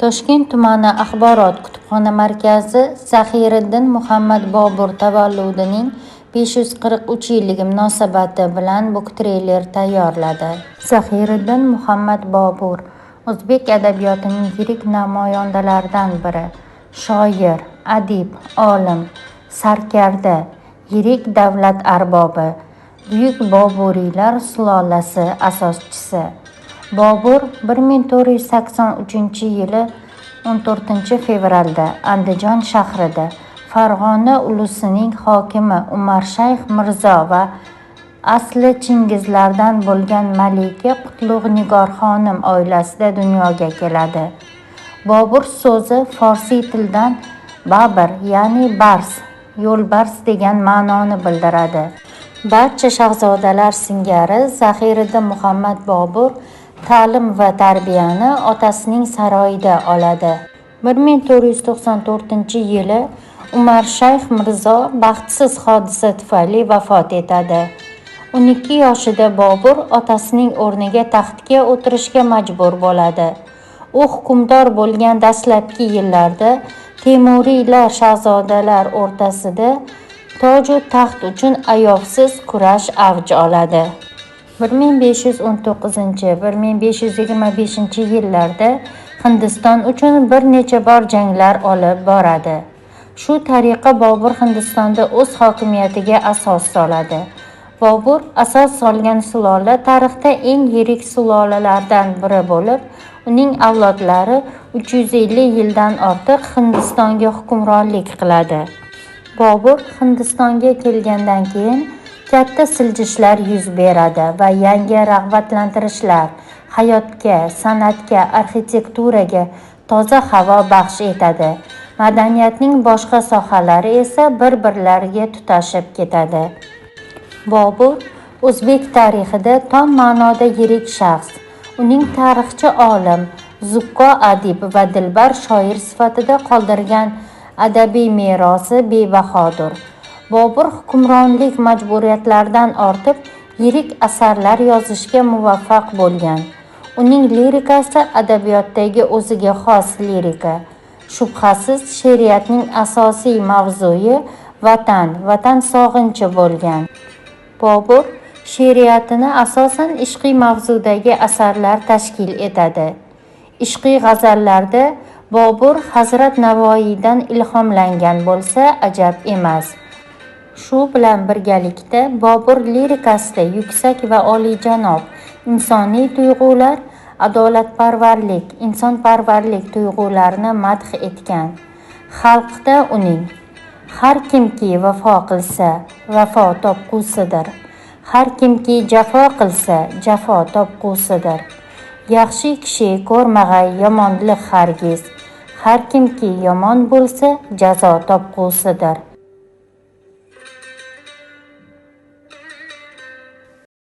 Toshkent tumani axborot kutubxona markazi Zahiriddin Muhammad Bobur tavalludining 543 yilligi munosabati bilan buktreyler tayyorladi. Zahiriddin Muhammad Bobur o'zbek adabiyotining yirik namoyandalaridan biri, shoir, adib, olim, sarkarda, yirik davlat arbobi, buyuk Boburiylar sulolasi asoschisi. Bobur 1483-yili 14-fevralda Andijon shahrida Farg'ona ulusining hokimi Umarshayx Mirzo va asli chingizlardan bo'lgan malika Qutlug' Nigor xonim oilasida dunyoga keladi. Bobur so'zi forsiy tildan babr, ya'ni bars, yo'lbars degan ma'noni bildiradi. Barcha shahzodalar singari Zahiriddin Muhammad Bobur ta'lim va tarbiyani otasining saroyida oladi. 1494-yili Umarshayx Mirzo baxtsiz hodisa tufayli vafot etadi. 12 yoshida Bobur otasining o'rniga taxtga o'tirishga majbur bo'ladi. U hukmdor bo'lgan dastlabki yillarda Temuriylar shahzodalar o'rtasida toju taxt uchun ayovsiz kurash avj oladi. 1519-1525 Hindiston uchun bir necha bor janglar olib boradi. Shu tariqa Bobur Hindistonda o'z hokimiyatiga asos soladi. Bobur asos solgan sulola tarixda eng yirik sulolalardan biri bo'lib, uning avlodlari 350 yildan ortiq Hindistonga hukmronlik qiladi. Bobur Hindistonga kelgandan keyin katta siljishlar yuz beradi va yangi rag'batlantirishlar hayotga, san'atga, arxitekturaga toza havo baxsh etadi. Madaniyatning boshqa sohalari esa bir-birlariga tutashib ketadi. Bobur o'zbek tarixida tom ma'noda yirik shaxs. Uning tarixchi olim, zukko adib va dilbar shoir sifatida qoldirgan adabiy merosi bebahodir. Bobur hukmronlik majburiyatlaridan ortib, yirik asarlar yozishga muvaffaq bo'lgan. Uning lirikasi adabiyotdagi o'ziga xos lirika. Shubhasiz she'riyatning asosiy mavzui vatan sog'inchi bo'lgan. Bobur she'riyatini asosan ishqiy mavzudagi asarlar tashkil etadi. Ishqiy g'azallarda Bobur Hazrat Navoiydan ilhomlangan bo'lsa ajab emas. Shu bilan birgalikda Bobur lirikasida yuksak va oliyjanob insoniy tuyg'ular, adolatparvarlik, insonparvarlik tuyg'ularini madh etgan. Xalqda uning har kimki vafo qilsa, vafo topqusidir. Har kimki jafo qilsa, jafo topqusidir. Yaxshi kishi ko'rmag'ay yomonlik hargiz. Har kimki yomon bo'lsa, jazo topqusidir.